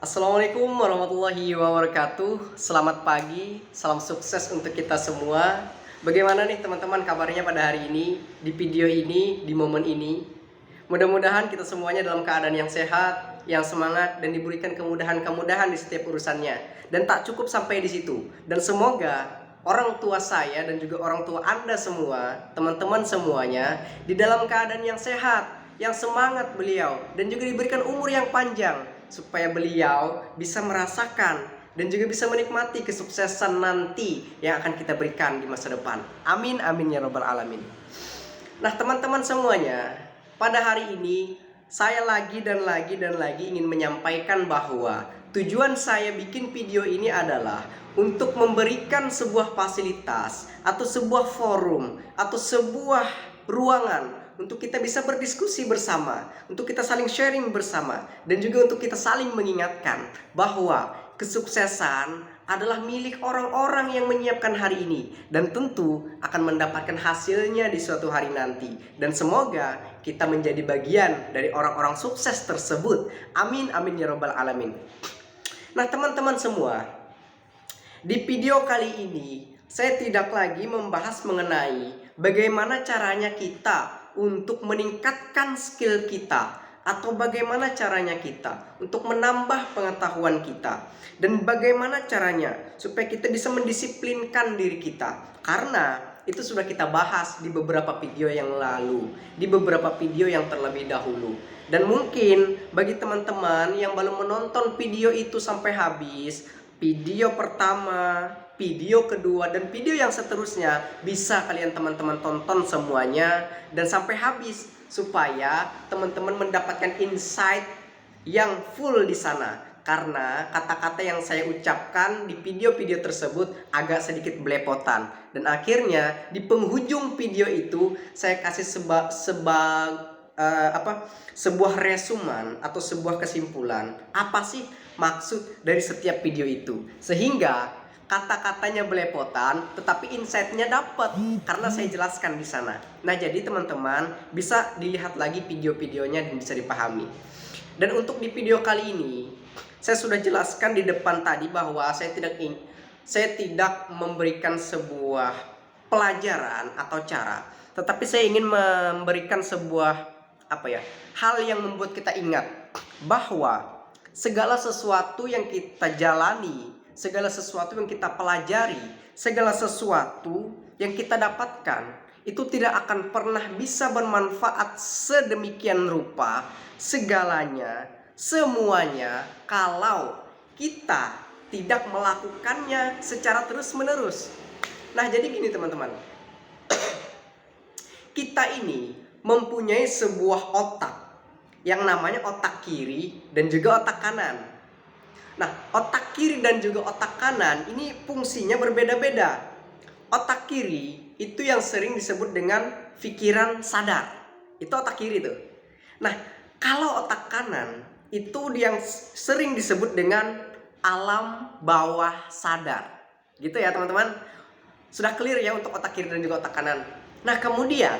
Assalamualaikum warahmatullahi wabarakatuh. Selamat pagi, salam sukses untuk kita semua. Bagaimana nih teman-teman kabarnya pada hari ini, di video ini, di momen ini? Mudah-mudahan kita semuanya dalam keadaan yang sehat, yang semangat, dan diberikan kemudahan-kemudahan di setiap urusannya. Dan tak cukup sampai di situ. Dan semoga orang tua saya dan juga orang tua Anda semua, teman-teman semuanya, di dalam keadaan yang sehat, yang semangat beliau, dan juga diberikan umur yang panjang, supaya beliau bisa merasakan dan juga bisa menikmati kesuksesan nanti yang akan kita berikan di masa depan. Amin, amin ya robbal alamin. Nah teman-teman semuanya, pada hari ini saya lagi ingin menyampaikan bahwa tujuan saya bikin video ini adalah untuk memberikan sebuah fasilitas atau sebuah forum atau sebuah ruangan untuk kita bisa berdiskusi bersama, untuk kita saling sharing bersama, dan juga untuk kita saling mengingatkan bahwa kesuksesan adalah milik orang-orang yang menyiapkan hari ini dan tentu akan mendapatkan hasilnya di suatu hari nanti. Dan semoga kita menjadi bagian dari orang-orang sukses tersebut. Amin, amin ya robbal alamin. Nah teman-teman semua, di video kali ini saya tidak lagi membahas mengenai bagaimana caranya kita untuk meningkatkan skill kita, atau bagaimana caranya kita untuk menambah pengetahuan kita, dan bagaimana caranya supaya kita bisa mendisiplinkan diri kita. Karena itu sudah kita bahas di beberapa video yang lalu, di beberapa video yang terlebih dahulu. Dan mungkin bagi teman-teman yang belum menonton video itu sampai habis, video pertama, video kedua, dan video yang seterusnya bisa kalian teman-teman tonton semuanya dan sampai habis supaya teman-teman mendapatkan insight yang full di sana. Karena kata-kata yang saya ucapkan di video-video tersebut agak sedikit belepotan, dan akhirnya di penghujung video itu saya kasih sebuah resuman atau sebuah kesimpulan apa sih maksud dari setiap video itu, sehingga kata-katanya belepotan tetapi insight-nya dapat karena saya jelaskan di sana. Nah, jadi teman-teman bisa dilihat lagi video-videonya dan bisa dipahami. Dan untuk di video kali ini saya sudah jelaskan di depan tadi bahwa saya tidak memberikan sebuah pelajaran atau cara, tetapi saya ingin memberikan sebuah hal yang membuat kita ingat bahwa segala sesuatu yang kita jalani, segala sesuatu yang kita pelajari, segala sesuatu yang kita dapatkan itu tidak akan pernah bisa bermanfaat sedemikian rupa segalanya, semuanya, kalau kita tidak melakukannya secara terus-menerus. Nah, jadi gini teman-teman, kita ini mempunyai sebuah otak yang namanya otak kiri dan juga otak kanan. Nah, otak kiri dan juga otak kanan ini fungsinya berbeda-beda. Otak kiri itu yang sering disebut dengan pikiran sadar. Itu otak kiri tuh. Nah, kalau otak kanan itu yang sering disebut dengan alam bawah sadar. Gitu ya teman-teman. Sudah clear ya untuk otak kiri dan juga otak kanan. Nah, kemudian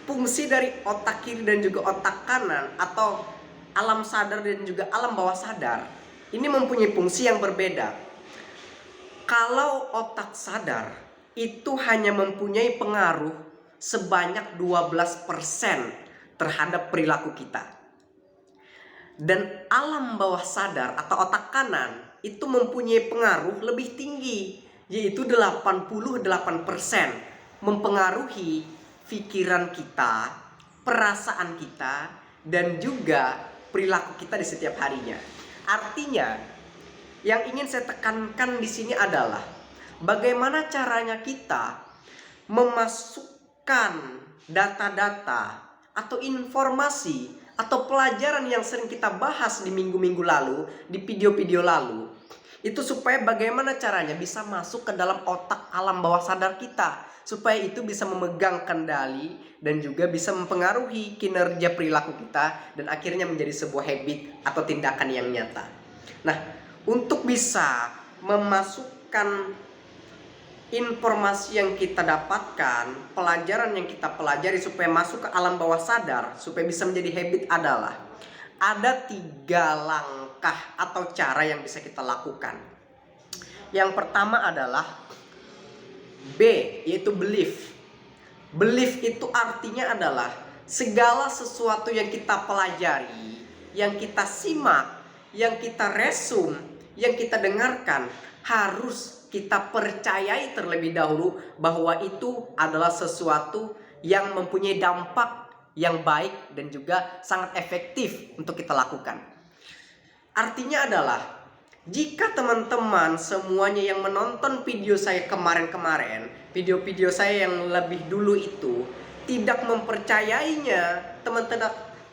fungsi dari otak kiri dan juga otak kanan atau alam sadar dan juga alam bawah sadar ini mempunyai fungsi yang berbeda. Kalau otak sadar itu hanya mempunyai pengaruh sebanyak 12% terhadap perilaku kita. Dan alam bawah sadar atau otak kanan itu mempunyai pengaruh lebih tinggi, yaitu 88% mempengaruhi pikiran kita, perasaan kita, dan juga perilaku kita di setiap harinya. Artinya, yang ingin saya tekankan di sini adalah bagaimana caranya kita memasukkan data-data atau informasi atau pelajaran yang sering kita bahas di minggu-minggu lalu, di video-video lalu, itu supaya bagaimana caranya bisa masuk ke dalam otak alam bawah sadar kita, supaya itu bisa memegang kendali dan juga bisa mempengaruhi kinerja perilaku kita dan akhirnya menjadi sebuah habit atau tindakan yang nyata. Nah, untuk bisa memasukkan informasi yang kita dapatkan, pelajaran yang kita pelajari supaya masuk ke alam bawah sadar, supaya bisa menjadi habit adalah ada 3 langkah atau cara yang bisa kita lakukan. Yang pertama adalah B, yaitu belief. Belief itu artinya adalah segala sesuatu yang kita pelajari, yang kita simak, yang kita resum, yang kita dengarkan, harus kita percayai terlebih dahulu bahwa itu adalah sesuatu yang mempunyai dampak yang baik dan juga sangat efektif untuk kita lakukan. Artinya adalah jika teman-teman semuanya yang menonton video saya kemarin-kemarin, video-video saya yang lebih dulu itu tidak mempercayainya,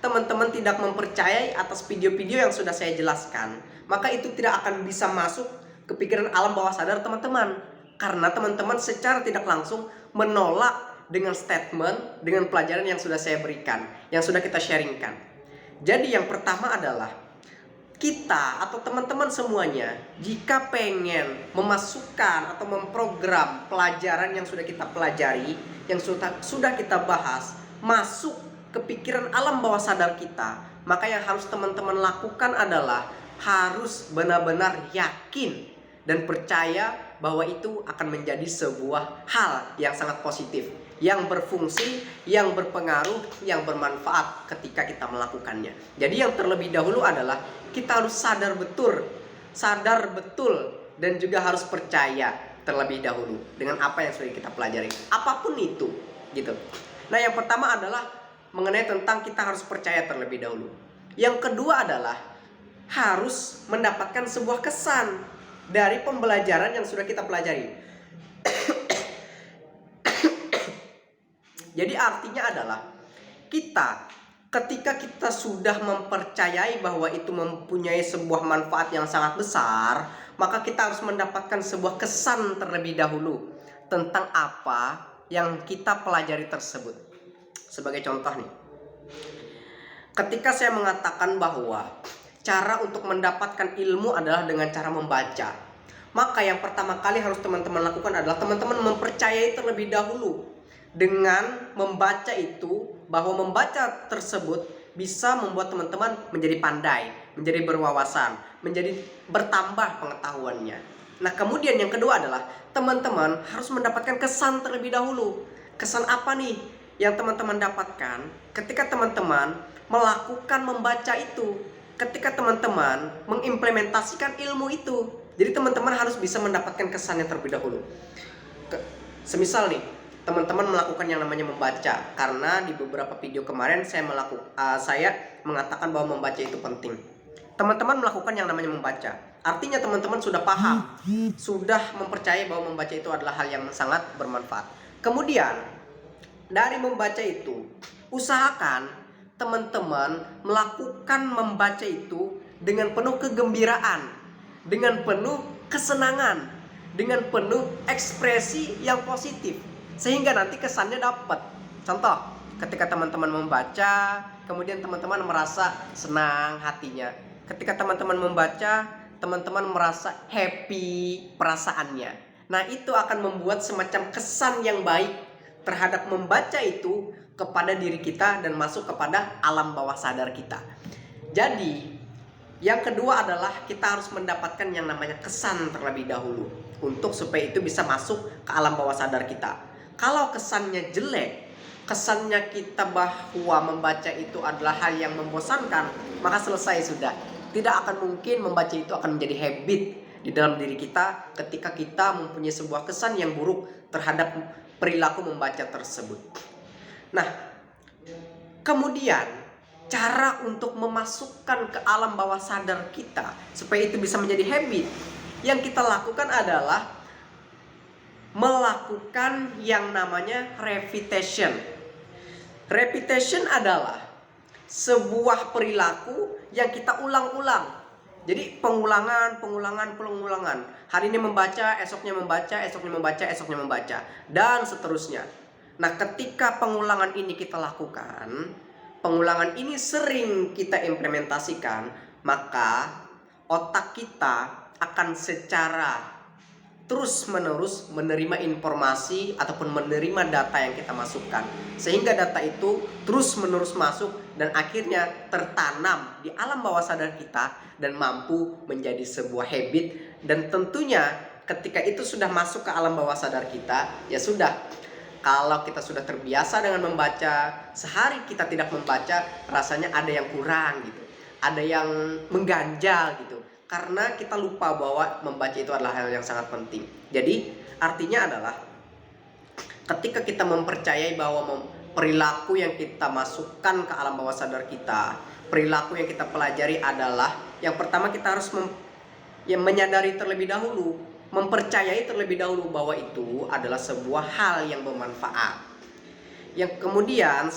teman-teman tidak mempercayai atas video-video yang sudah saya jelaskan, maka itu tidak akan bisa masuk ke pikiran alam bawah sadar teman-teman. Karena teman-teman secara tidak langsung menolak dengan statement, dengan pelajaran yang sudah saya berikan, yang sudah kita sharingkan. Jadi yang pertama adalah kita atau teman-teman semuanya, jika pengen memasukkan atau memprogram pelajaran yang sudah kita pelajari, yang sudah kita bahas, masuk ke pikiran alam bawah sadar kita, maka yang harus teman-teman lakukan adalah harus benar-benar yakin dan percaya bahwa itu akan menjadi sebuah hal yang sangat positif, yang berfungsi, yang berpengaruh, yang bermanfaat ketika kita melakukannya. Jadi yang terlebih dahulu adalah kita harus sadar betul dan juga harus percaya terlebih dahulu dengan apa yang sudah kita pelajari, apapun itu, gitu. Nah, yang pertama adalah mengenai tentang kita harus percaya terlebih dahulu. Yang kedua adalah harus mendapatkan sebuah kesan dari pembelajaran yang sudah kita pelajari. Jadi artinya adalah ketika kita sudah mempercayai bahwa itu mempunyai sebuah manfaat yang sangat besar, maka kita harus mendapatkan sebuah kesan terlebih dahulu tentang apa yang kita pelajari tersebut. Sebagai contoh nih, ketika saya mengatakan bahwa cara untuk mendapatkan ilmu adalah dengan cara membaca, maka yang pertama kali harus teman-teman lakukan adalah teman-teman mempercayai terlebih dahulu dengan membaca itu, bahwa membaca tersebut bisa membuat teman-teman menjadi pandai, menjadi berwawasan, menjadi bertambah pengetahuannya. Nah, kemudian yang kedua adalah teman-teman harus mendapatkan kesan terlebih dahulu. Kesan apa nih yang teman-teman dapatkan ketika teman-teman melakukan membaca itu, ketika teman-teman mengimplementasikan ilmu itu? Jadi teman-teman harus bisa mendapatkan kesannya terlebih dahulu. Semisal nih, teman-teman melakukan yang namanya membaca, karena di beberapa video kemarin saya mengatakan bahwa membaca itu penting. Teman-teman melakukan yang namanya membaca, artinya teman-teman sudah paham, sudah mempercayai bahwa membaca itu adalah hal yang sangat bermanfaat. Kemudian dari membaca itu, usahakan teman-teman melakukan membaca itu dengan penuh kegembiraan, dengan penuh kesenangan, dengan penuh ekspresi yang positif, sehingga nanti kesannya dapat. Contoh, ketika teman-teman membaca, kemudian teman-teman merasa senang hatinya. Ketika teman-teman membaca, teman-teman merasa happy perasaannya. Nah, itu akan membuat semacam kesan yang baik terhadap membaca itu kepada diri kita dan masuk kepada alam bawah sadar kita. Jadi, yang kedua adalah kita harus mendapatkan yang namanya kesan terlebih dahulu untuk supaya itu bisa masuk ke alam bawah sadar kita. Kalau kesannya jelek, kesannya kita bahwa membaca itu adalah hal yang membosankan, maka selesai sudah. Tidak akan mungkin membaca itu akan menjadi habit di dalam diri kita ketika kita mempunyai sebuah kesan yang buruk terhadap perilaku membaca tersebut. Nah, kemudian cara untuk memasukkan ke alam bawah sadar kita supaya itu bisa menjadi habit, yang kita lakukan adalah melakukan yang namanya repetition. Repetition adalah sebuah perilaku yang kita ulang-ulang. Jadi pengulangan. Hari ini membaca, esoknya membaca, esoknya membaca, dan seterusnya. Nah, ketika pengulangan ini kita lakukan, pengulangan ini sering kita implementasikan, maka otak kita akan secara terus-menerus menerima informasi ataupun menerima data yang kita masukkan, sehingga data itu terus-menerus masuk dan akhirnya tertanam di alam bawah sadar kita dan mampu menjadi sebuah habit. Dan tentunya ketika itu sudah masuk ke alam bawah sadar kita, ya sudah, kalau kita sudah terbiasa dengan membaca, sehari kita tidak membaca, rasanya ada yang kurang gitu, ada yang mengganjal gitu, karena kita lupa bahwa membaca itu adalah hal yang sangat penting. Jadi artinya adalah ketika kita mempercayai bahwa perilaku yang kita masukkan ke alam bawah sadar kita, perilaku yang kita pelajari adalah, yang pertama kita harus menyadari terlebih dahulu, mempercayai terlebih dahulu bahwa itu adalah sebuah hal yang bermanfaat. Yang kemudian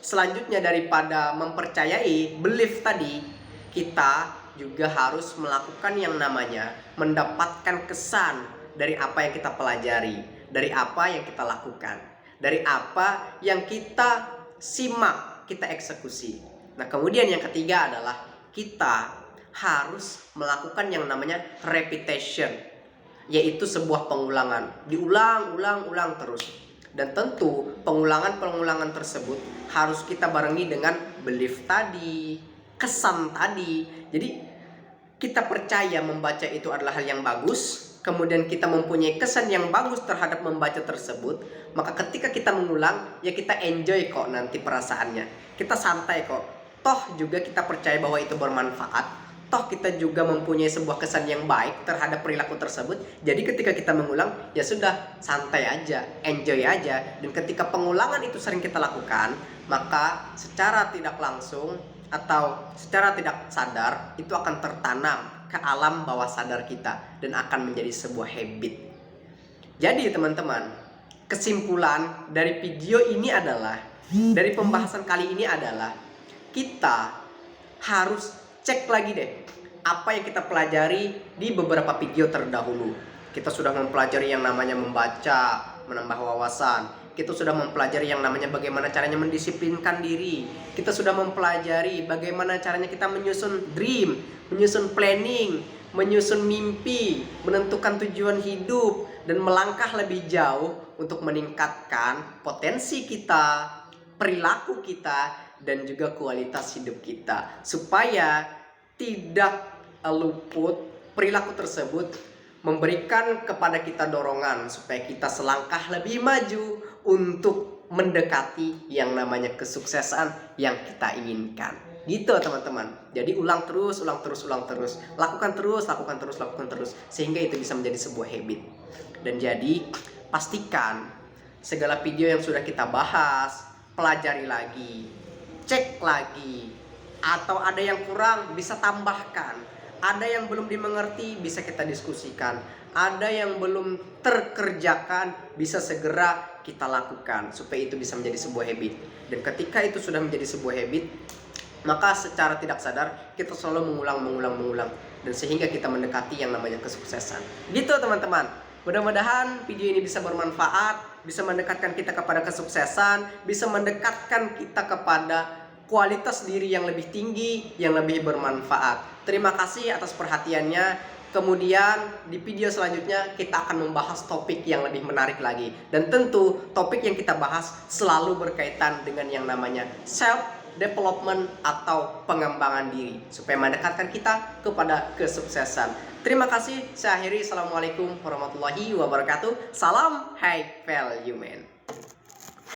selanjutnya daripada mempercayai, belief tadi, kita juga harus melakukan yang namanya mendapatkan kesan dari apa yang kita pelajari, dari apa yang kita lakukan, dari apa yang kita simak, kita eksekusi. Nah, kemudian yang ketiga adalah kita harus melakukan yang namanya repetition, yaitu sebuah pengulangan, diulang-ulang terus. Dan tentu pengulangan tersebut harus kita barengi dengan belief tadi, kesan tadi. Jadi kita percaya membaca itu adalah hal yang bagus, kemudian kita mempunyai kesan yang bagus terhadap membaca tersebut, maka ketika kita mengulang, ya kita enjoy kok nanti perasaannya, kita santai kok. Toh juga kita percaya bahwa itu bermanfaat, toh kita juga mempunyai sebuah kesan yang baik terhadap perilaku tersebut. Jadi ketika kita mengulang, ya sudah, santai aja, enjoy aja. Dan ketika pengulangan itu sering kita lakukan, maka secara tidak langsung atau secara tidak sadar itu akan tertanam ke alam bawah sadar kita dan akan menjadi sebuah habit. Jadi teman-teman, kesimpulan dari video ini adalah, dari pembahasan kali ini adalah, kita harus cek lagi deh apa yang kita pelajari di beberapa video terdahulu. Kita sudah mempelajari yang namanya membaca, menambah wawasan. Kita sudah mempelajari yang namanya bagaimana caranya mendisiplinkan diri. Kita sudah mempelajari bagaimana caranya kita menyusun dream, menyusun planning, menyusun mimpi, menentukan tujuan hidup, dan melangkah lebih jauh untuk meningkatkan potensi kita, perilaku kita, dan juga kualitas hidup kita, supaya tidak luput perilaku tersebut memberikan kepada kita dorongan supaya kita selangkah lebih maju untuk mendekati yang namanya kesuksesan yang kita inginkan. Gitu teman-teman. Jadi ulang terus, lakukan terus, sehingga itu bisa menjadi sebuah habit. Dan jadi pastikan segala video yang sudah kita bahas, pelajari lagi, cek lagi, atau ada yang kurang bisa tambahkan, ada yang belum dimengerti bisa kita diskusikan, ada yang belum terkerjakan bisa segera kita lakukan supaya itu bisa menjadi sebuah habit. Dan ketika itu sudah menjadi sebuah habit, maka secara tidak sadar kita selalu mengulang, dan sehingga kita mendekati yang namanya kesuksesan. Gitu teman-teman. Mudah-mudahan video ini bisa bermanfaat, bisa mendekatkan kita kepada kesuksesan, bisa mendekatkan kita kepada kualitas diri yang lebih tinggi, yang lebih bermanfaat. Terima kasih atas perhatiannya. Kemudian di video selanjutnya kita akan membahas topik yang lebih menarik lagi. Dan tentu topik yang kita bahas selalu berkaitan dengan yang namanya self development atau pengembangan diri, supaya mendekatkan kita kepada kesuksesan. Terima kasih, saya akhiri. Assalamualaikum warahmatullahi wabarakatuh. Salam high value man.